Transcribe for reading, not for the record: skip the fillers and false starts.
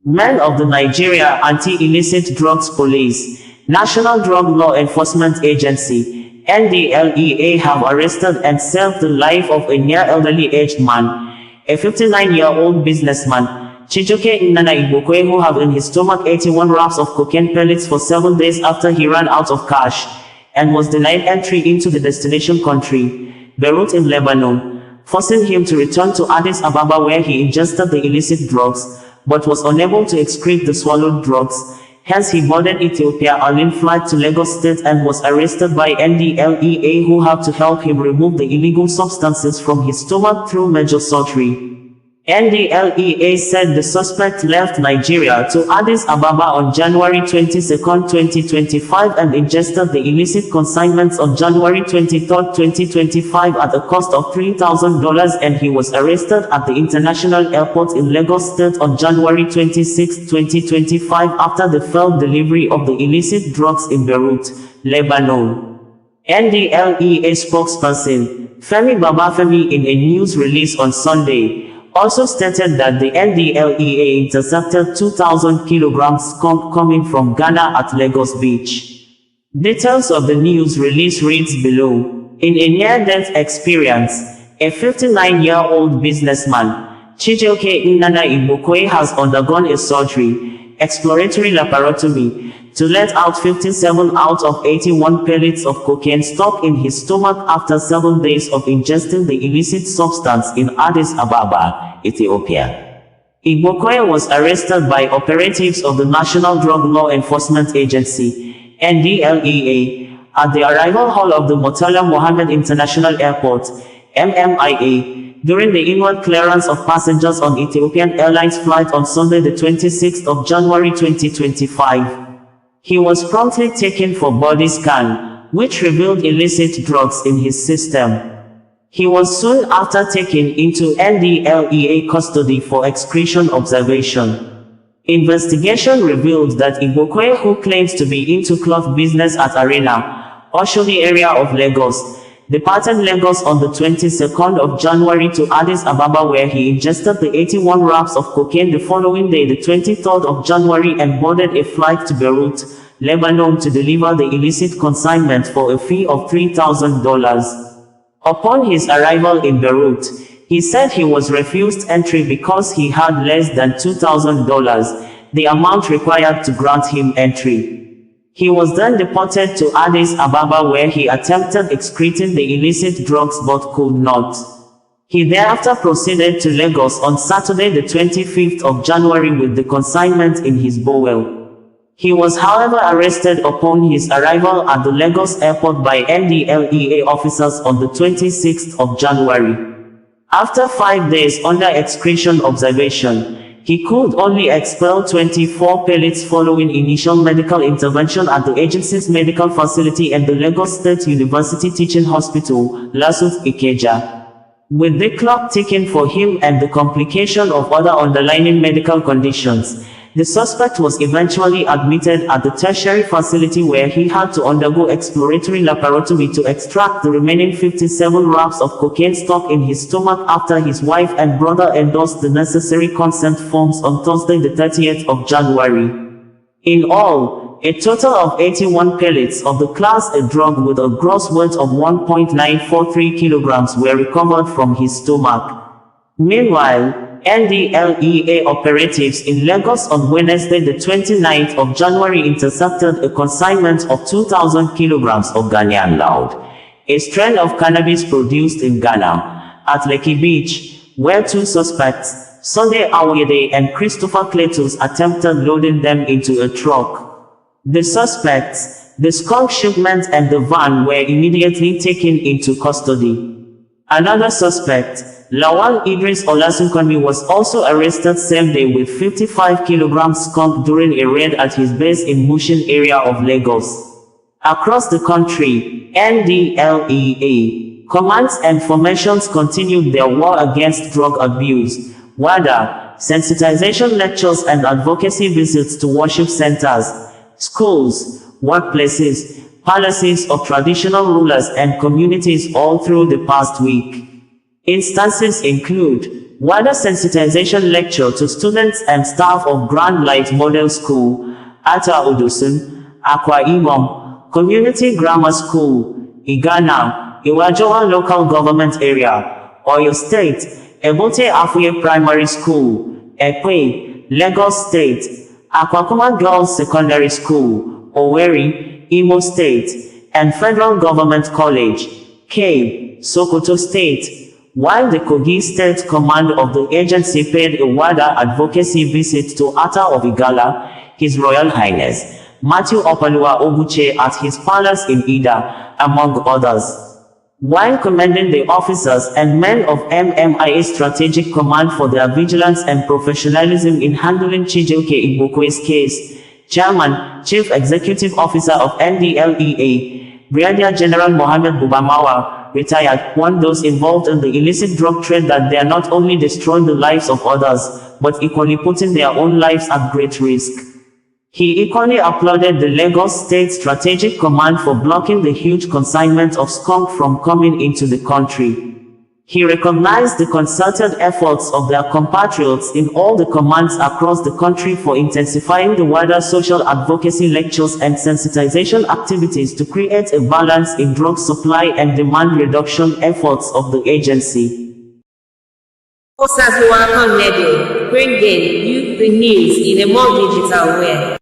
Men of the Nigeria Anti-Illicit Drugs Police, National Drug Law Enforcement Agency, NDLEA have arrested and served the life of a near-elderly aged man, a 59-year-old businessman, Chijoke Nnanna Igbokwe, who had in his stomach 81 wraps of cocaine pellets for 7 days after he ran out of cash, and was denied entry into the destination country, Beirut in Lebanon, forcing him to return to Addis Ababa where he ingested the illicit drugs, but was unable to excrete the swallowed drugs. Hence he boarded Ethiopia Arline flight to Lagos State and was arrested by NDLEA, who had to help him remove the illegal substances from his stomach through major surgery. NDLEA said the suspect left Nigeria to Addis Ababa on January 22, 2025 and ingested the illicit consignments on January 23, 2025 at a cost of $3,000, and he was arrested at the international airport in Lagos State on January 26, 2025 after the failed delivery of the illicit drugs in Beirut, Lebanon. NDLEA spokesperson Femi Babafemi, in a news release on Sunday, also stated that the NDLEA intercepted 2,000 kilograms skunk coming from Ghana at Lagos Beach. Details of the news release reads below. In a near-death experience, a 59-year-old businessman, Chijoke Nnanna Igbokwe, has undergone a surgery, exploratory laparotomy, to let out 57 out of 81 pellets of cocaine stuck in his stomach after 7 days of ingesting the illicit substance in Addis Ababa, Ethiopia. Igbokwe was arrested by operatives of the National Drug Law Enforcement Agency, NDLEA, at the arrival hall of the Murtala Mohammed International Airport, MMIA, during the inward clearance of passengers on Ethiopian Airlines flight on Sunday the 26th of January 2025. He was promptly taken for body scan, which revealed illicit drugs in his system. He was soon after taken into NDLEA custody for excretion observation. Investigation revealed that Igbokwe, who claims to be into cloth business at Arena, Oshodi area of Lagos, departed Lagos on the 22nd of January to Addis Ababa, where he ingested the 81 wraps of cocaine the following day, the 23rd of January, and boarded a flight to Beirut, Lebanon to deliver the illicit consignment for a fee of $3,000. Upon his arrival in Beirut, he said he was refused entry because he had less than $2,000, the amount required to grant him entry. He was then deported to Addis Ababa, where he attempted excreting the illicit drugs but could not. He thereafter proceeded to Lagos on Saturday the 25th of January with the consignment in his bowel. He was however arrested upon his arrival at the Lagos airport by NDLEA officers on the 26th of January. After 5 days under excretion observation, he could only expel 24 pellets following initial medical intervention at the agency's medical facility and the Lagos State University Teaching Hospital, Lasut Ikeja. With the clock ticking for him and the complication of other underlying medical conditions, the suspect was eventually admitted at the tertiary facility, where he had to undergo exploratory laparotomy to extract the remaining 57 wraps of cocaine stuck in his stomach after his wife and brother endorsed the necessary consent forms on Thursday the 30th of January. In all, a total of 81 pellets of the Class A drug with a gross weight of 1.943 kilograms were recovered from his stomach. Meanwhile, NDLEA operatives in Lagos on Wednesday the 29th of January intercepted a consignment of 2,000 kilograms of Ghanaian loud, a strain of cannabis produced in Ghana, at Lekki Beach, where two suspects, Sunday Awede and Christopher Cletus, attempted loading them into a truck. The suspects, the skunk shipment and the van were immediately taken into custody. Another suspect, Lawal Idris Olasunkanmi, was also arrested same day with 55 kilograms skunk during a raid at his base in Mushin area of Lagos. Across the country, NDLEA commands and formations continued their war against drug abuse. WADA, sensitization lectures and advocacy visits to worship centers, schools, workplaces, palaces of traditional rulers and communities all through the past week. Instances include wider sensitization lecture to students and staff of Grand Light Model School, Ata Odusun, Akwa Ibom, Community Grammar School, Igana, Iwajoa Local Government Area, Oyo State, Ebote Afuye Primary School, Ekwe, Lagos State, Akwakuma Girls Secondary School, Owerri, Imo State, and Federal Government College, Cape, Sokoto State, while the Kogi State Command of the agency paid a wider advocacy visit to Atta of Igala, His Royal Highness, Matthew Opalua Oguche at his palace in Ida, among others. While commending the officers and men of MMIA Strategic Command for their vigilance and professionalism in handling Chijoke Igbokwe's case, Chairman, Chief Executive Officer of NDLEA, Brigadier General Mohammed Bubamawa, retired, warned those involved in the illicit drug trade that they are not only destroying the lives of others, but equally putting their own lives at great risk. He equally applauded the Lagos State Strategic Command for blocking the huge consignment of skunk from coming into the country. He recognized the concerted efforts of their compatriots in all the commands across the country for intensifying the wider social advocacy lectures and sensitization activities to create a balance in drug supply and demand reduction efforts of the agency. Bringing you the news in a more digital way.